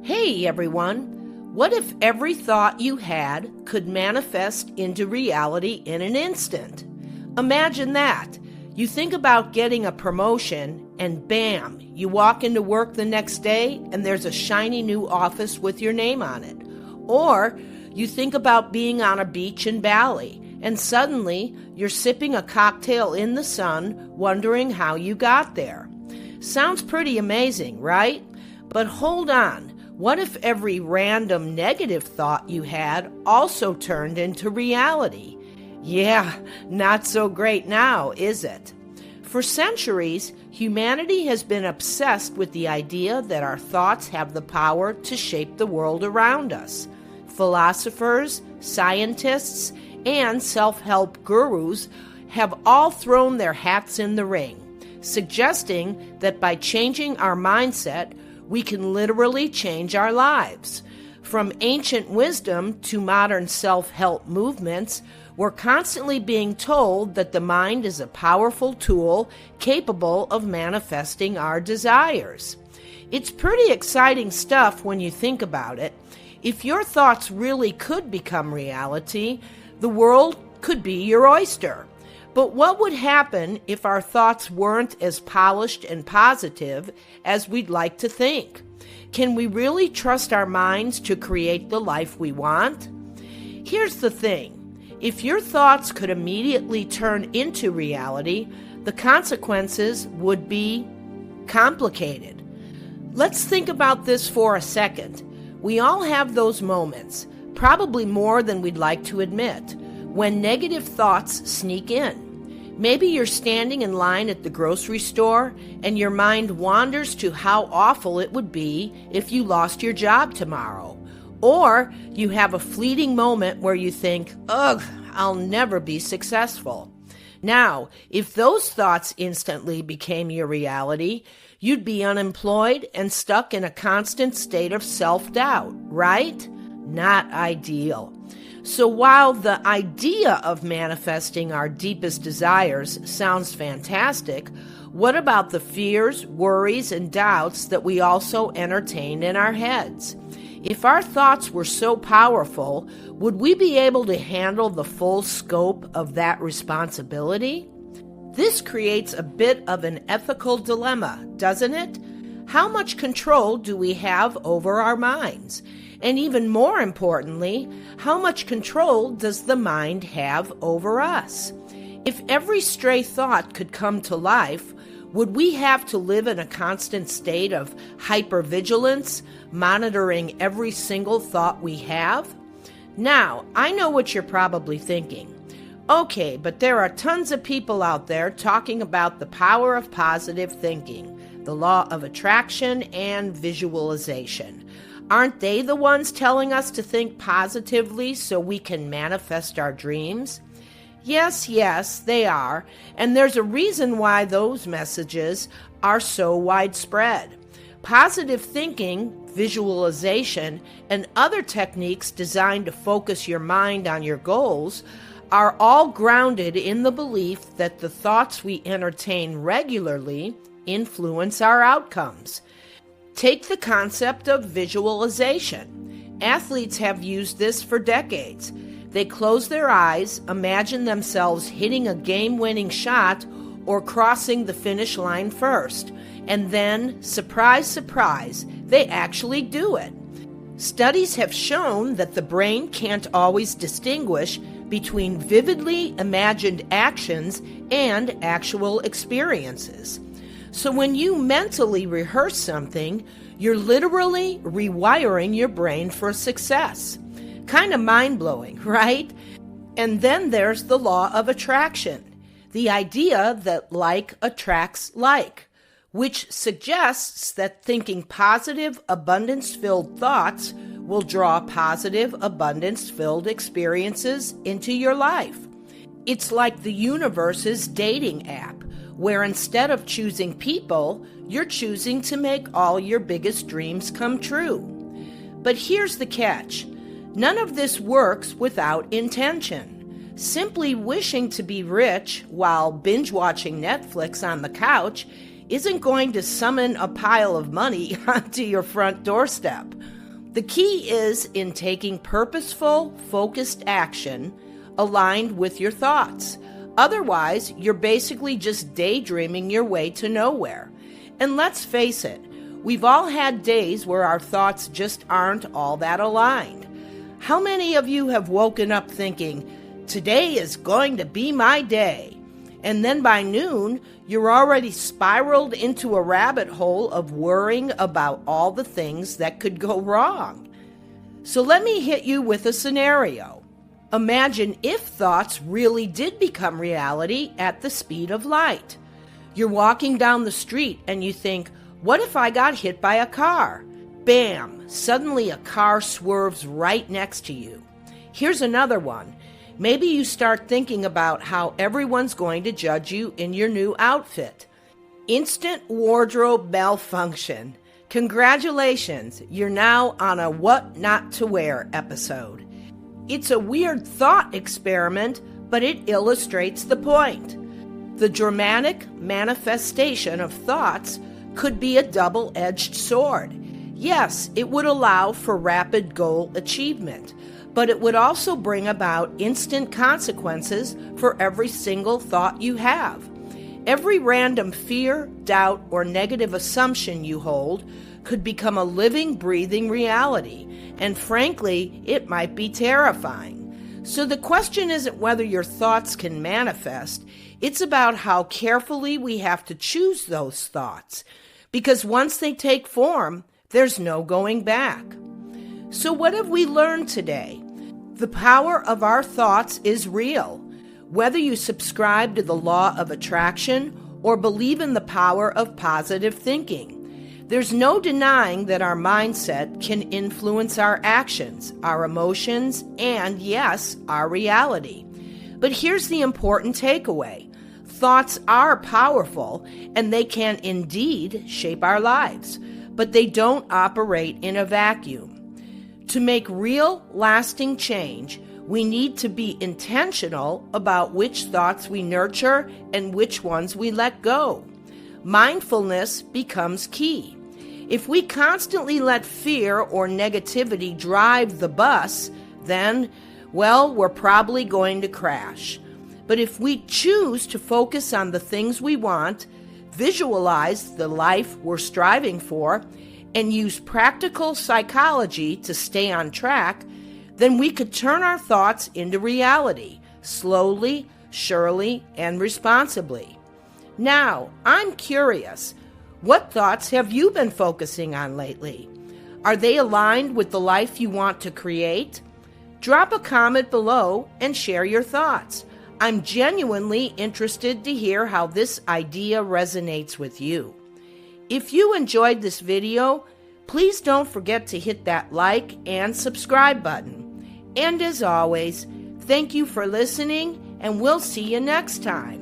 Hey everyone, what if every thought you had could manifest into reality in an instant? Imagine that. You think about getting a promotion and bam, you walk into work the next day and there's a shiny new office with your name on it. Or you think about being on a beach in Bali and suddenly you're sipping a cocktail in the sun wondering how you got there. Sounds pretty amazing, right? But hold on. What if every random negative thought you had also turned into reality? Yeah, not so great now, is it? For centuries, humanity has been obsessed with the idea that our thoughts have the power to shape the world around us. Philosophers, scientists, and self-help gurus have all thrown their hats in the ring, suggesting that by changing our mindset, we can literally change our lives. From ancient wisdom to modern self-help movements, we're constantly being told that the mind is a powerful tool capable of manifesting our desires. It's pretty exciting stuff when you think about it. If your thoughts really could become reality, the world could be your oyster. But what would happen if our thoughts weren't as polished and positive as we'd like to think? Can we really trust our minds to create the life we want? Here's the thing. If your thoughts could immediately turn into reality, the consequences would be complicated. Let's think about this for a second. We all have those moments, probably more than we'd like to admit, when negative thoughts sneak in. Maybe you're standing in line at the grocery store and your mind wanders to how awful it would be if you lost your job tomorrow. Or you have a fleeting moment where you think, ugh, I'll never be successful. Now, if those thoughts instantly became your reality, you'd be unemployed and stuck in a constant state of self-doubt, right? Not ideal. So while the idea of manifesting our deepest desires sounds fantastic, what about the fears, worries, and doubts that we also entertain in our heads? If our thoughts were so powerful, would we be able to handle the full scope of that responsibility? This creates a bit of an ethical dilemma, doesn't it? How much control do we have over our minds? And even more importantly, how much control does the mind have over us? If every stray thought could come to life, would we have to live in a constant state of hypervigilance, monitoring every single thought we have? Now, I know what you're probably thinking. Okay, but there are tons of people out there talking about the power of positive thinking, the law of attraction, and visualization. Aren't they the ones telling us to think positively so we can manifest our dreams? Yes, they are, and there's a reason why those messages are so widespread. Positive thinking, visualization, and other techniques designed to focus your mind on your goals are all grounded in the belief that the thoughts we entertain regularly influence our outcomes. Take the concept of visualization. Athletes have used this for decades. They close their eyes, imagine themselves hitting a game-winning shot or crossing the finish line first, and then, surprise, surprise, they actually do it. Studies have shown that the brain can't always distinguish between vividly imagined actions and actual experiences. So when you mentally rehearse something, you're literally rewiring your brain for success. Kind of mind-blowing, right? And then there's the law of attraction, the idea that like attracts like, which suggests that thinking positive, abundance-filled thoughts will draw positive, abundance-filled experiences into your life. It's like the universe's dating app, where instead of choosing people, you're choosing to make all your biggest dreams come true. But here's the catch. None of this works without intention. Simply wishing to be rich while binge-watching Netflix on the couch isn't going to summon a pile of money onto your front doorstep. The key is in taking purposeful, focused action aligned with your thoughts. Otherwise, you're basically just daydreaming your way to nowhere. And let's face it, we've all had days where our thoughts just aren't all that aligned. How many of you have woken up thinking, today is going to be my day? And then by noon, you're already spiraled into a rabbit hole of worrying about all the things that could go wrong. So let me hit you with a scenario. Imagine if thoughts really did become reality at the speed of light. You're walking down the street and you think, what if I got hit by a car? Bam! Suddenly a car swerves right next to you. Here's another one. Maybe you start thinking about how everyone's going to judge you in your new outfit. Instant wardrobe malfunction. Congratulations, you're now on a what not to wear episode. It's a weird thought experiment, but it illustrates the point. The dramatic manifestation of thoughts could be a double-edged sword. Yes, it would allow for rapid goal achievement, but it would also bring about instant consequences for every single thought you have. Every random fear, doubt, or negative assumption you hold could become a living, breathing reality, and frankly, it might be terrifying. So the question isn't whether your thoughts can manifest, it's about how carefully we have to choose those thoughts, because once they take form, there's no going back. So what have we learned today? The power of our thoughts is real. Whether you subscribe to the law of attraction or believe in the power of positive thinking, there's no denying that our mindset can influence our actions, our emotions, and yes, our reality. But here's the important takeaway. Thoughts are powerful, and they can indeed shape our lives, but they don't operate in a vacuum. To make real, lasting change, we need to be intentional about which thoughts we nurture and which ones we let go. Mindfulness becomes key. If we constantly let fear or negativity drive the bus, then, well, we're probably going to crash. But if we choose to focus on the things we want, visualize the life we're striving for, and use practical psychology to stay on track, then we could turn our thoughts into reality, slowly, surely, and responsibly. Now, I'm curious, what thoughts have you been focusing on lately? Are they aligned with the life you want to create? Drop a comment below and share your thoughts. I'm genuinely interested to hear how this idea resonates with you. If you enjoyed this video, please don't forget to hit that like and subscribe button. And as always, thank you for listening, and we'll see you next time.